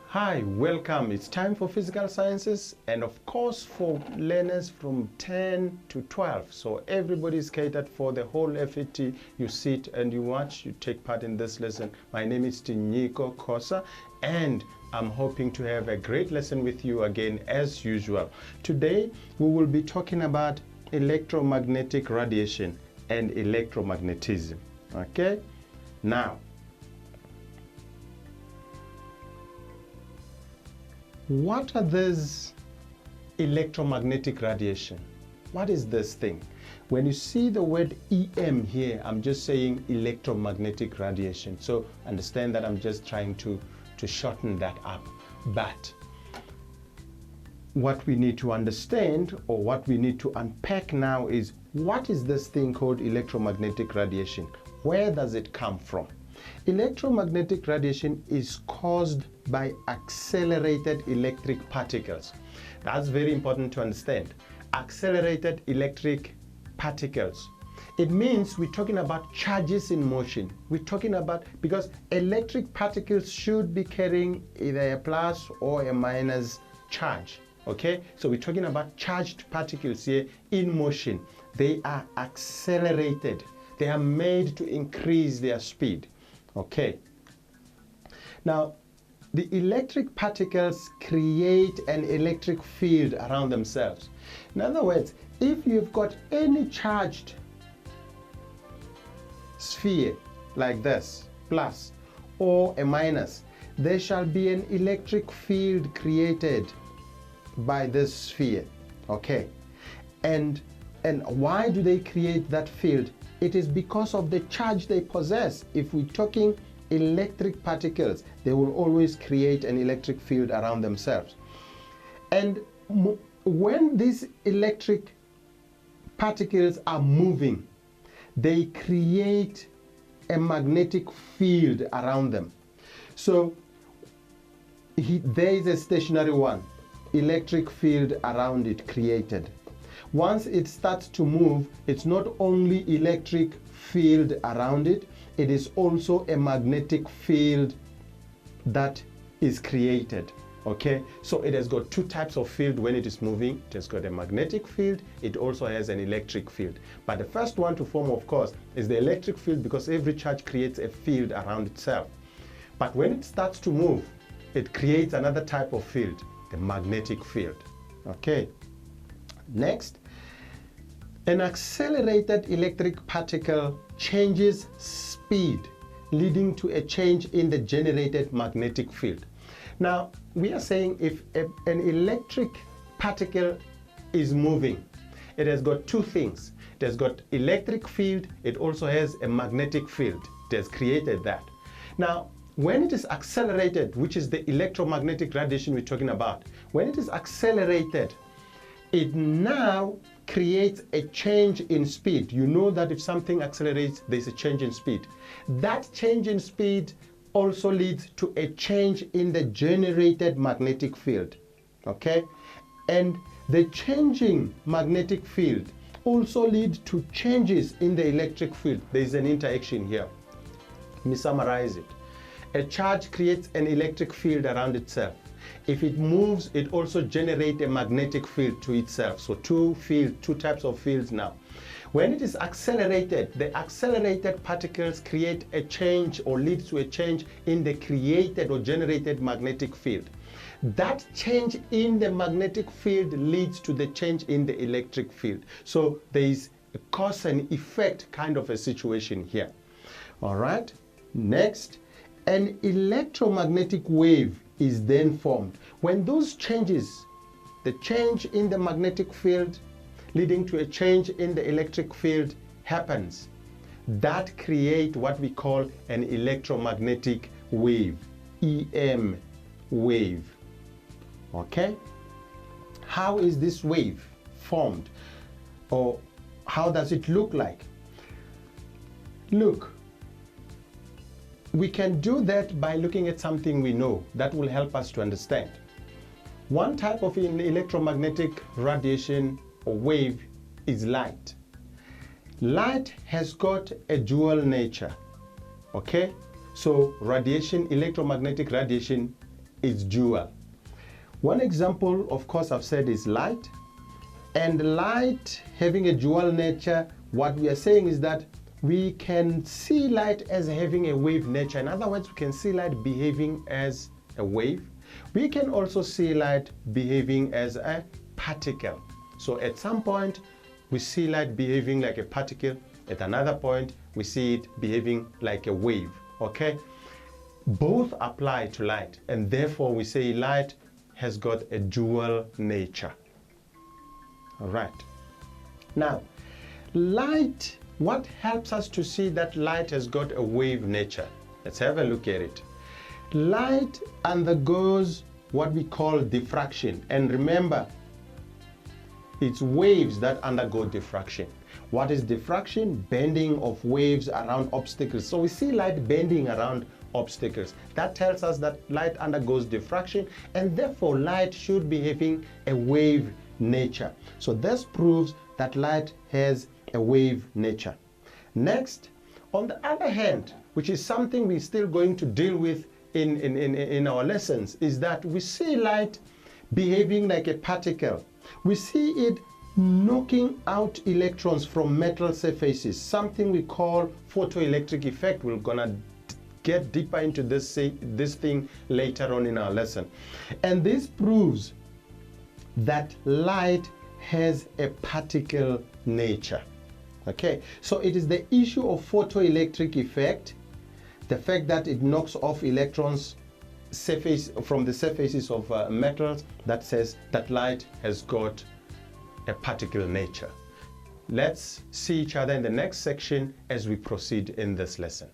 Hi, welcome. It's time for physical sciences and of course for learners from 10 to 12. So everybody is catered for the whole FET. You sit and you watch, you take part in this lesson. My name is Tinyiko Kosa and I'm hoping to have a great lesson with you again as usual. Today we will be talking about electromagnetic radiation and electromagnetism. Okay? Now, what are these electromagnetic radiation? What is this thing? When you see the word EM here, I'm just saying electromagnetic radiation. So understand that I'm just trying to shorten that up. But what we need to understand or what we need to unpack now is what is this thing called electromagnetic radiation? Where does it come from? Electromagnetic radiation is caused by accelerated electric particles. That's very important to understand. Accelerated electric particles. It means we're talking about charges in motion. We're talking about, because electric particles should be carrying either a plus or a minus charge. Okay, so we're talking about charged particles here in motion. They are accelerated. They are made to increase their speed. Okay. Now, the electric particles create an electric field around themselves. In other words, if you've got any charged sphere like this, plus or a minus, there shall be an electric field created by this sphere. Okay. And why do they create that field? It is because of the charge they possess. If we're talking electric particles, they will always create an electric field around themselves. And when these electric particles are moving, they create a magnetic field around them. So there is a stationary one, electric field around it created. Once it starts to move, it's not only electric field around it, it is also a magnetic field that is created. Okay, so it has got two types of field when it is moving. It has got a magnetic field, it also has an electric field. But the first one to form, of course, is the electric field, because every charge creates a field around itself. But when it starts to move, it creates another type of field, the magnetic field. Okay. Next, an accelerated electric particle changes speed, leading to a change in the generated magnetic field. Now, we are saying if an electric particle is moving, it has got two things. It has got electric field, it also has a magnetic field. It has created that. Now, when it is accelerated, which is the electromagnetic radiation we're talking about, when it is accelerated, it now creates a change in speed. You know that if something accelerates, there's a change in speed. That change in speed also leads to a change in the generated magnetic field. Okay? And the changing magnetic field also leads to changes in the electric field. There's an interaction here. Let me summarize it. A charge creates an electric field around itself. If it moves, it also generates a magnetic field to itself. So two types of fields now. When it is accelerated, the accelerated particles create a change or leads to a change in the created or generated magnetic field. That change in the magnetic field leads to the change in the electric field. So there is a cause and effect kind of a situation here. All right. Next, an electromagnetic wave is then formed. When those changes, the change in the magnetic field leading to a change in the electric field happens, that create what we call an electromagnetic wave, EM wave. Okay? How is this wave formed? Or how does it look like? Look, we can do that by looking at something we know that will help us to understand. One type of electromagnetic radiation or wave is light. Light has got a dual nature, okay? So radiation, electromagnetic radiation is dual. One example, of course, I've said is light. And light having a dual nature, what we are saying is that we can see light as having a wave nature. In other words, we can see light behaving as a wave. We can also see light behaving as a particle. So at some point, we see light behaving like a particle. At another point, we see it behaving like a wave, okay? Both apply to light, and therefore we say light has got a dual nature. All right. Now, light, what helps us to see that light has got a wave nature? Let's have a look at it. Light undergoes what we call diffraction. And remember, it's waves that undergo diffraction. What is diffraction? Bending of waves around obstacles. So we see light bending around obstacles. That tells us that light undergoes diffraction, and therefore light should be having a wave nature. So this proves that light has a wave nature. Next, on the other hand, which is something we're still going to deal with in our lessons, is that we see light behaving like a particle. We see it knocking out electrons from metal surfaces, something we call photoelectric effect. We're gonna get deeper into this thing later on in our lesson. And this proves that light has a particle nature. Okay, so it is the issue of photoelectric effect, the fact that it knocks off electrons from the surfaces of metals, that says that light has got a particle nature. Let's see each other in the next section as we proceed in this lesson.